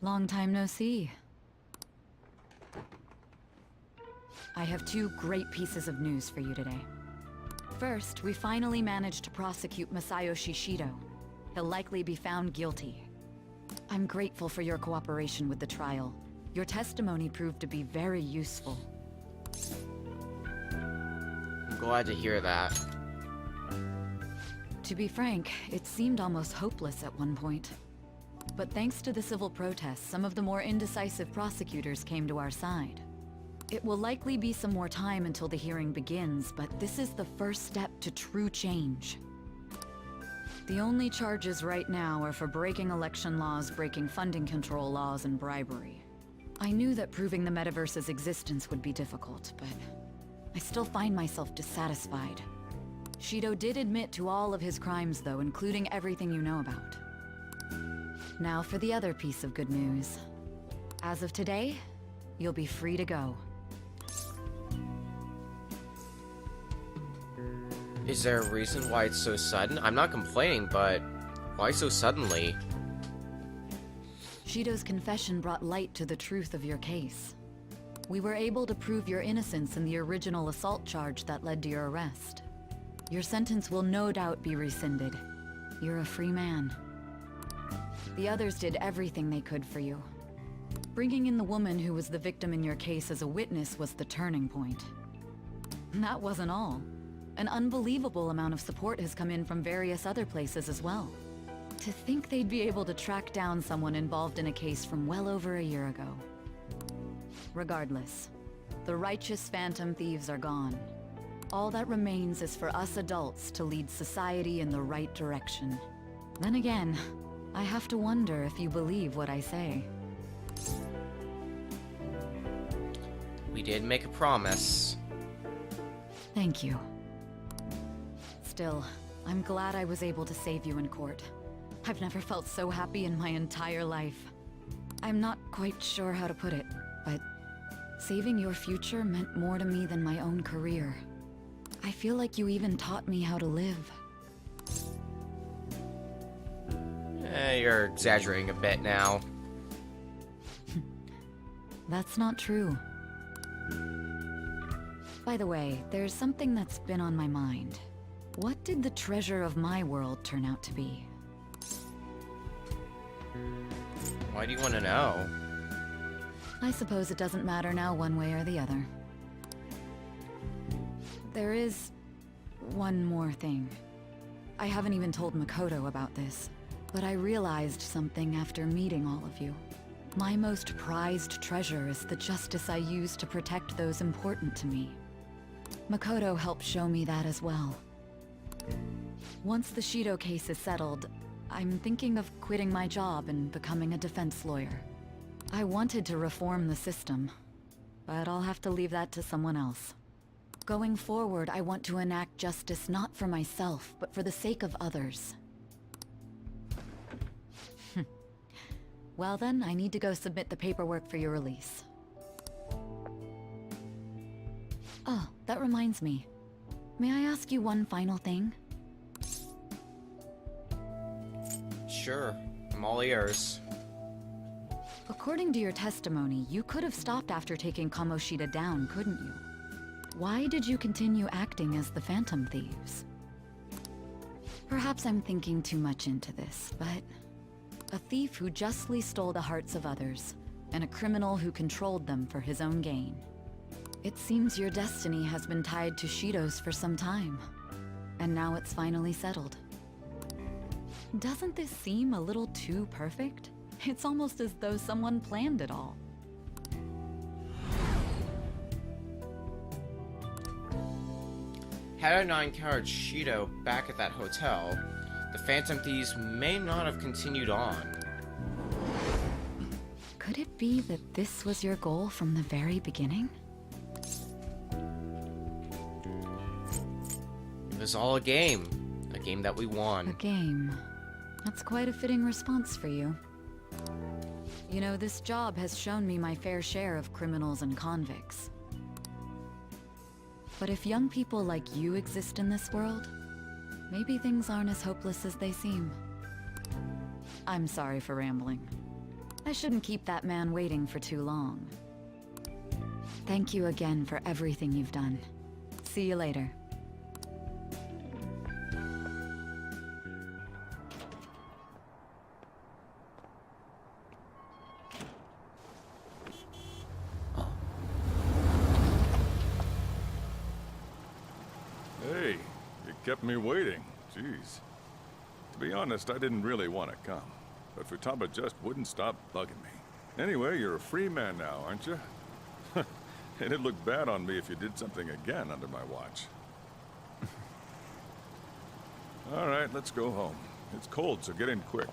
Long time no see. I have two great pieces of news for you today. First, we finally managed to prosecute Masayoshi Shido. He'll likely be found guilty. I'm grateful for your cooperation with the trial. Your testimony proved to be very useful. I'm glad to hear that. To be frank, it seemed almost hopeless at one point. But thanks to the civil protests, some of the more indecisive prosecutors came to our side. It will likely be some more time until the hearing begins, but this is the first step to true change. The only charges right now are for breaking election laws, breaking funding control laws, and bribery. I knew that proving the metaverse's existence would be difficult, but I still find myself dissatisfied. Shido did admit to all of his crimes, though, including everything you know about. Now for the other piece of good news. As of today, you'll be free to go. Is there a reason why it's so sudden? I'm not complaining, but why so suddenly? Shido's confession brought light to the truth of your case. We were able to prove your innocence in the original assault charge that led to your arrest. Your sentence will no doubt be rescinded. You're a free man. The others did everything they could for you. Bringing in the woman who was the victim in your case as a witness was the turning point. That wasn't all. An unbelievable amount of support has come in from various other places as well. To think they'd be able to track down someone involved in a case from well over a year ago. Regardless, the righteous Phantom Thieves are gone. All that remains is for us adults to lead society in the right direction. Then again, I have to wonder if you believe what I say. We did make a promise. Thank you. Still, I'm glad I was able to save you in court. I've never felt so happy in my entire life. I'm not quite sure how to put it, but saving your future meant more to me than my own career. I feel like you even taught me how to live. You're exaggerating a bit now. That's not true. By the way, there's something that's been on my mind. What did the treasure of my world turn out to be? Why do you want to know? I suppose it doesn't matter now one way or the other. There is one more thing. I haven't even told Makoto about this, but I realized something after meeting all of you. My most prized treasure is the justice I use to protect those important to me. Makoto helped show me that as well. Once the Shido case is settled, I'm thinking of quitting my job and becoming a defense lawyer. I wanted to reform the system, but I'll have to leave that to someone else. Going forward, I want to enact justice not for myself, but for the sake of others. Well then, I need to go submit the paperwork for your release. Oh, that reminds me. May I ask you one final thing? Sure, I'm all ears. According to your testimony, you could have stopped after taking Kamoshida down, couldn't you? Why did you continue acting as the Phantom Thieves? Perhaps I'm thinking too much into this, but a thief who justly stole the hearts of others, and a criminal who controlled them for his own gain. It seems your destiny has been tied to Shido's for some time, and now it's finally settled. Doesn't this seem a little too perfect? It's almost as though someone planned it all. Had I not encountered Shido back at that hotel, the Phantom Thieves may not have continued on. Could it be that this was your goal from the very beginning? It was all a game that we A won. game. That's quite a fitting response for you. You know, this job has shown me my fair share of criminals and convicts. But if young people like you exist in this world, maybe things aren't as hopeless as they seem. I'm sorry for rambling. I shouldn't keep that man waiting for too long. Thank you again for everything you've done. See you later. Hey, you kept me waiting. Jeez. To be honest, I didn't really want to come, but Futaba just wouldn't stop bugging me. Anyway, you're a free man now, aren't you? It'd look bad on me if you did something again under my watch. All right, let's go home. It's cold, so get in quick.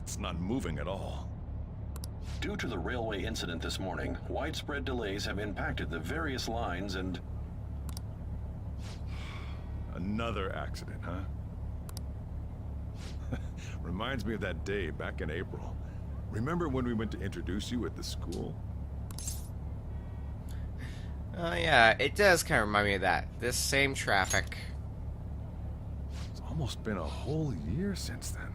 It's not moving at all. Due to the railway incident this morning, widespread delays have impacted the various lines and... Another accident, huh? Reminds me of that day back in April. Remember when we went to introduce you at the school? Yeah, it does kind of remind me of that. This same traffic. It's almost been a whole year since then.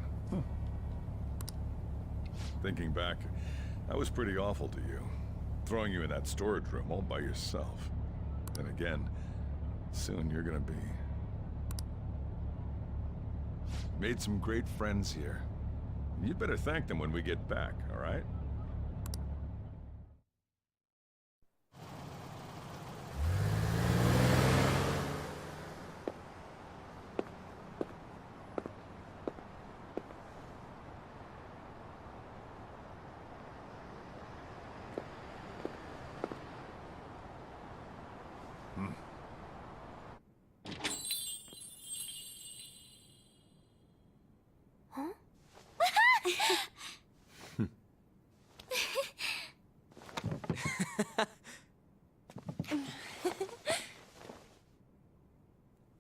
Thinking back, I was pretty awful to you. Throwing you in that storage room all by yourself. Then again, soon you're gonna be. Made some great friends here. You'd better thank them when we get back, all right?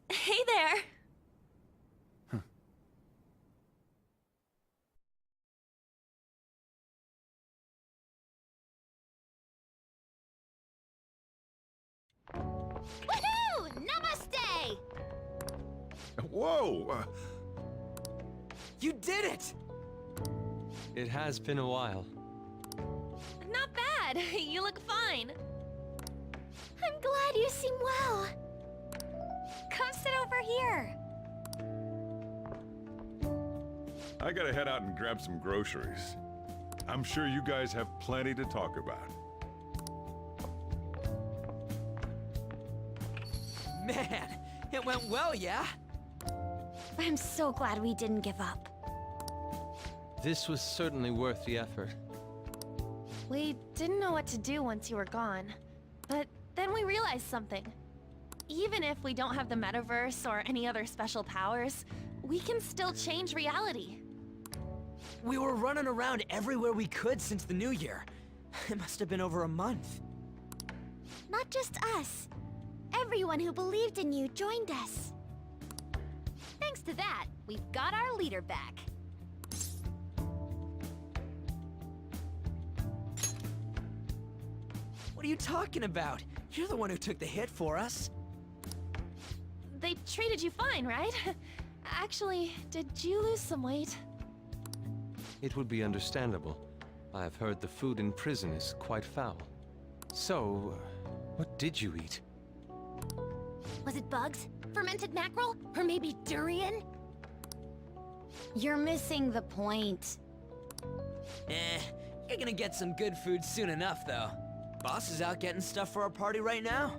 Hey there! Woohoo! Namaste! Whoa! You did it! It has been a while. Not bad. You look fine. I'm glad you seem well. Come sit over here. I gotta head out and grab some groceries. I'm sure you guys have plenty to talk about. Man, it went well, yeah? I'm so glad we didn't give up. This was certainly worth the effort. We didn't know what to do once you were gone. But then we realized something. Even if we don't have the metaverse or any other special powers, we can still change reality. We were running around everywhere we could since the new year. It must have been over a month. Not just us. Everyone who believed in you joined us. Thanks to that, we've got our leader back. What are you talking about? You're the one who took the hit for us. They treated you fine, right? Actually, did you lose some weight? It would be understandable. I have heard the food in prison is quite foul. So, what did you eat? Was it bugs? Fermented mackerel? Or maybe durian? You're missing the point. You're gonna get some good food soon enough, though. Boss is out getting stuff for our party right now.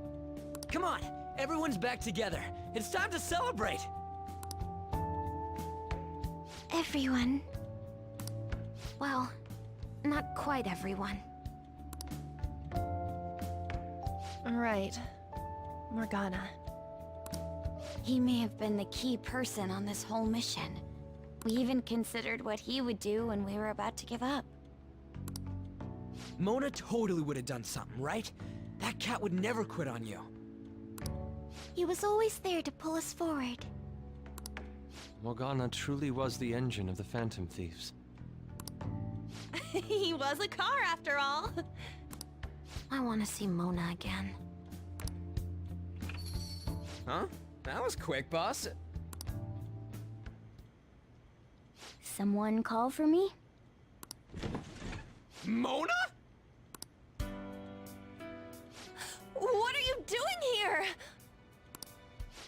Come on, everyone's back together. It's time to celebrate! Everyone. Well, not quite everyone. Right. Morgana. He may have been the key person on this whole mission. We even considered what he would do when we were about to give up. Mona totally would have done something, right? That cat would never quit on you. He was always there to pull us forward. Morgana truly was the engine of the Phantom Thieves. He was a car after all. I want to see Mona again. Huh? That was quick, boss. Someone call for me? Mona? What are you doing here?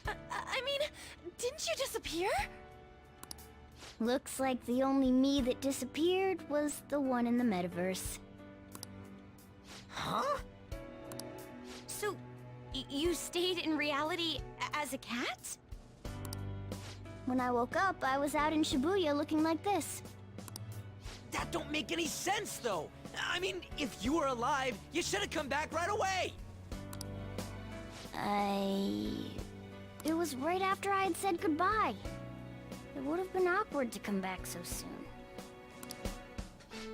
I mean, didn't you disappear? Looks like the only me that disappeared was the one in the metaverse. Huh? So, you stayed in reality as a cat? When I woke up, I was out in Shibuya looking like this. That don't make any sense, though. I mean, if you were alive, you should have come back right away. It was right after I had said goodbye. It would have been awkward to come back so soon.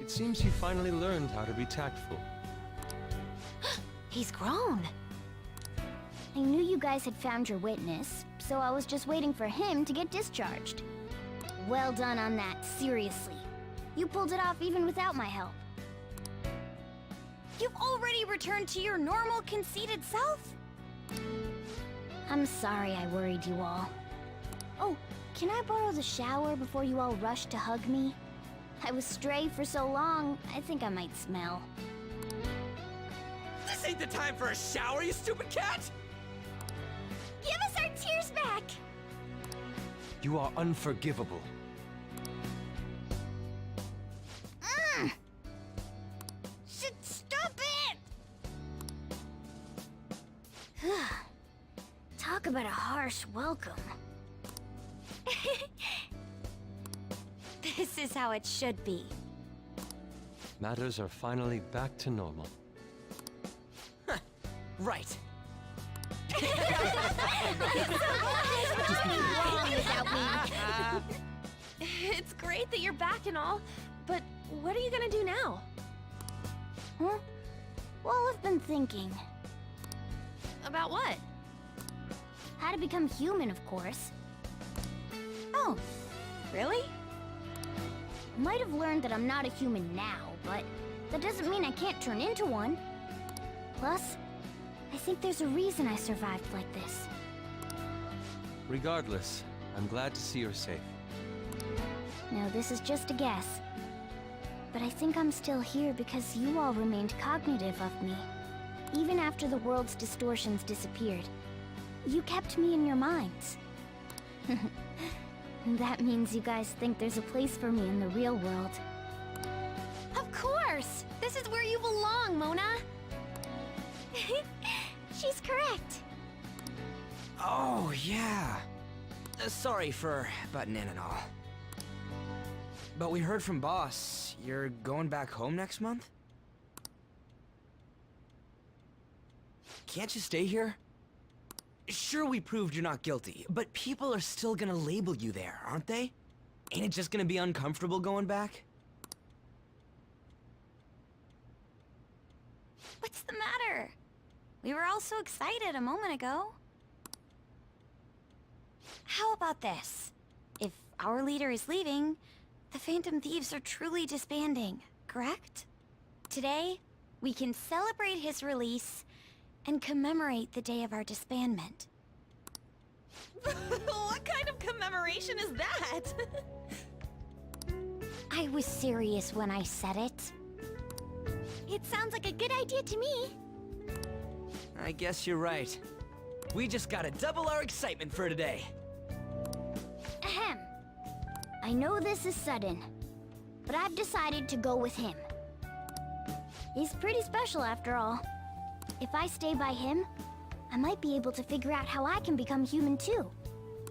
It seems you finally learned how to be tactful. He's grown. I knew you guys had found your witness, so I was just waiting for him to get discharged. Well done on that, seriously. You pulled it off even without my help. You've already returned to your normal, conceited self? I'm sorry I worried you all. Oh, can I borrow the shower before you all rush to hug me? I was stray for so long, I think I might smell. This ain't the time for a shower, you stupid cat! Give us our tears back! You are unforgivable. Stop it! Talk about a harsh welcome. This is how it should be. Matters are finally back to normal. Right. It's great that you're back and all, but what are you gonna do now? Huh? Well, I've been thinking. About what? How to become human, of course. Oh, really? I might have learned that I'm not a human now, but that doesn't mean I can't turn into one. Plus, I think there's a reason I survived like this. Regardless, I'm glad to see you're safe. Now, this is just a guess. But I think I'm still here because you all remained cognitive of me. Even after the world's distortions disappeared. You kept me in your minds. That means you guys think there's a place for me in the real world. Of course! This is where you belong, Mona! She's correct. Oh, yeah. Sorry for butting in and all. But we heard from Boss, you're going back home next month? Can't you stay here? Sure, we proved you're not guilty, but people are still gonna label you there, aren't they? Ain't it just gonna be uncomfortable going back? What's the matter? We were all so excited a moment ago. How about this? If our leader is leaving, the Phantom Thieves are truly disbanding, correct? Today, we can celebrate his release and commemorate the day of our disbandment. What kind of commemoration is that? I was serious when I said it. It sounds like a good idea to me. I guess you're right. We just gotta double our excitement for today. Ahem. I know this is sudden, but I've decided to go with him. He's pretty special after all. If I stay by him, I might be able to figure out how I can become human too.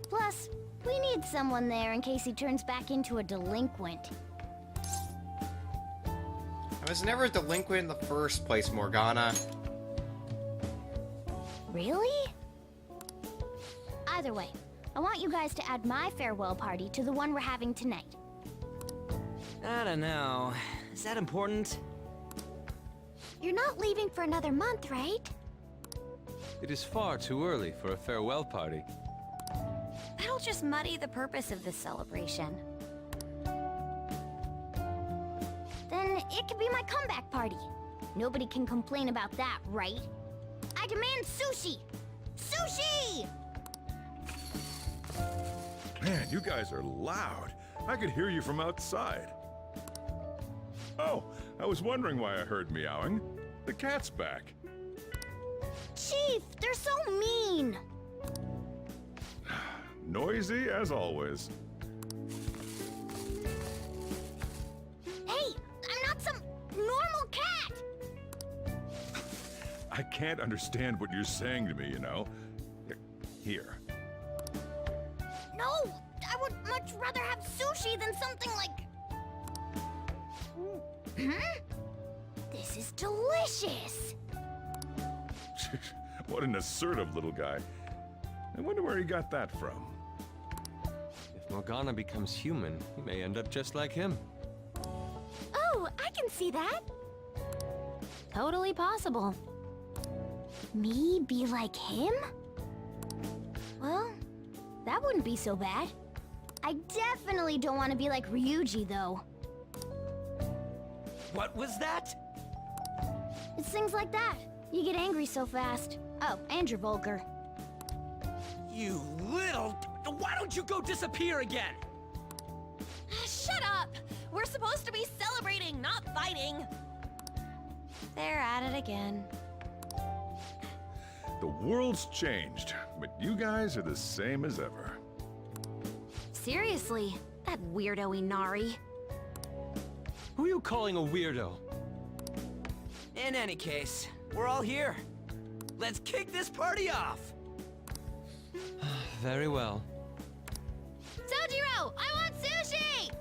Plus, we need someone there in case he turns back into a delinquent. I was never a delinquent in the first place, Morgana. Really? Either way, I want you guys to add my farewell party to the one we're having tonight. I don't know. Is that important? You're not leaving for another month, right? It is far too early for a farewell party. That'll just muddy the purpose of this celebration. Then it could be my comeback party. Nobody can complain about that, right? I demand sushi! Sushi! Man, you guys are loud. I could hear you from outside. Oh, I was wondering why I heard meowing. The cat's back. Chief, they're so mean! Noisy as always. Hey, I'm not some normal cat! I can't understand what you're saying to me, you know. Here. No, I would much rather have sushi than something like... This is delicious! What an assertive little guy. I wonder where he got that from. If Morgana becomes human, he may end up just like him. Oh, I can see that. Totally possible. Me be like him? Well, that wouldn't be so bad. I definitely don't want to be like Ryuji, though. What was that? It's things like that. You get angry so fast. Oh, and you're vulgar. You little... Why don't you go disappear again? Shut up! We're supposed to be celebrating, not fighting. They're at it again. The world's changed, but you guys are the same as ever. Seriously, that weirdo Inari. Who are you calling a weirdo? In any case, we're all here. Let's kick this party off! Very well. Sojiro, I want sushi!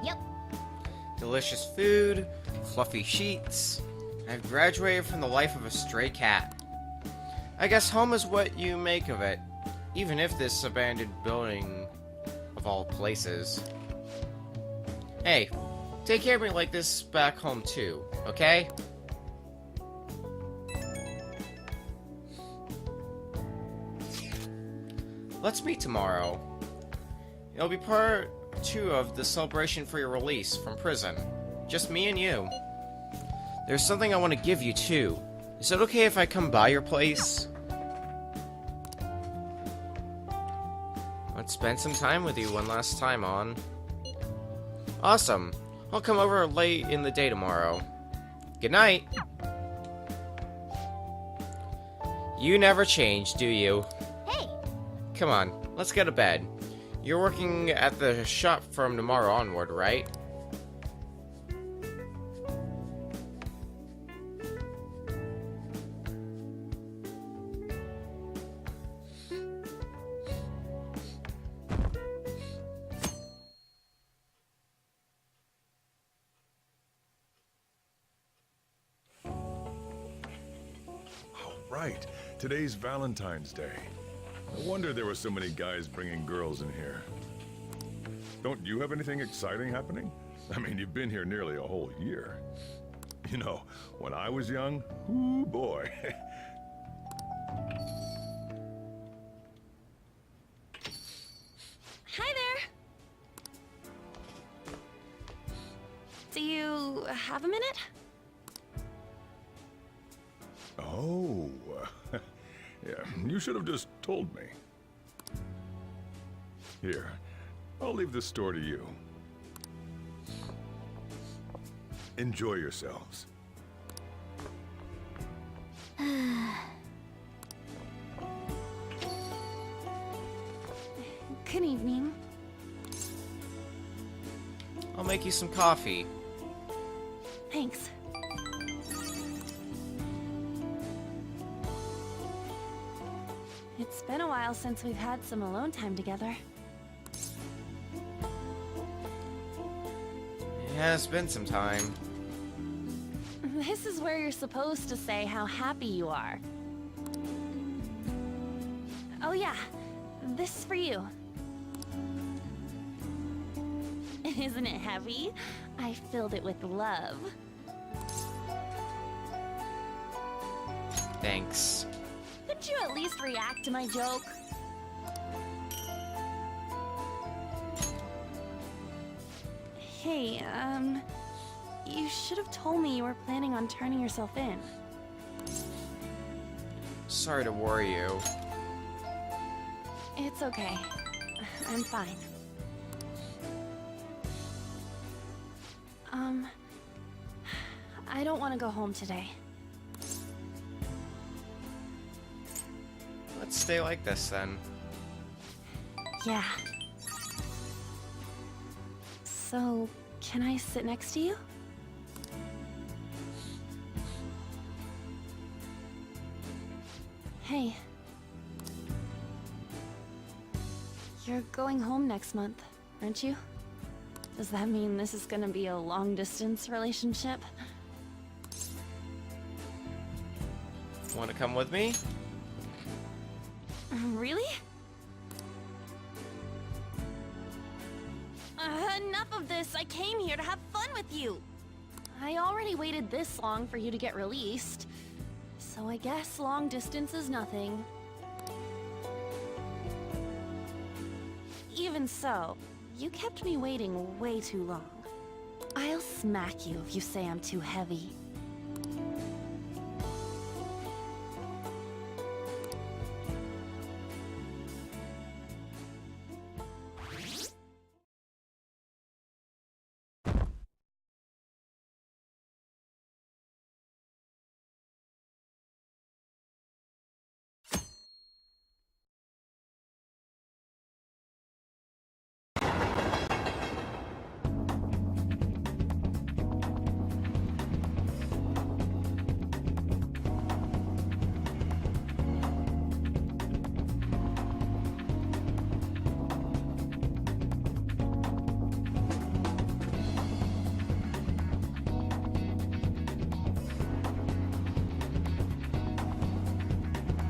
Yep. Delicious food, fluffy sheets. I've graduated from the life of a stray cat. I guess home is what you make of it, even if this abandoned building of all places. Hey, take care of me like this back home too, okay? Let's meet tomorrow. It'll be part 2 of the celebration for your release from prison. Just me and you. There's something I want to give you too. Is it okay if I come by your place? Let's spend some time with you one last time, On. Awesome. I'll come over late in the day tomorrow. Good night. You never change, do you? Hey, Come on, let's get to bed. You're working at the shop from tomorrow onward, right? Right. Today's Valentine's Day. No wonder there were so many guys bringing girls in here. Don't you have anything exciting happening? I mean, you've been here nearly a whole year. You know, when I was young, ooh boy. Hi there. Do you have a minute? Oh. Yeah, you should have just told me. Here, I'll leave the store to you. Enjoy yourselves. Good evening. I'll make you some coffee. Thanks. It's been a while since we've had some alone time together. It has been some time. This is where you're supposed to say how happy you are. Oh yeah, this is for you. Isn't it heavy? I filled it with love. Thanks. Good you at least react to my joke? Hey, you should have told me you were planning on turning yourself in. Sorry to worry you. It's okay. I'm fine. I don't want to go home today. Let's stay like this then. Yeah. So, can I sit next to you? Hey. You're going home next month, aren't you? Does that mean this is gonna be a long-distance relationship? Want to come with me? Really? Enough of this! I came here to have fun with you! I already waited this long for you to get released. So I guess long distance is nothing. Even so, you kept me waiting way too long. I'll smack you if you say I'm too heavy.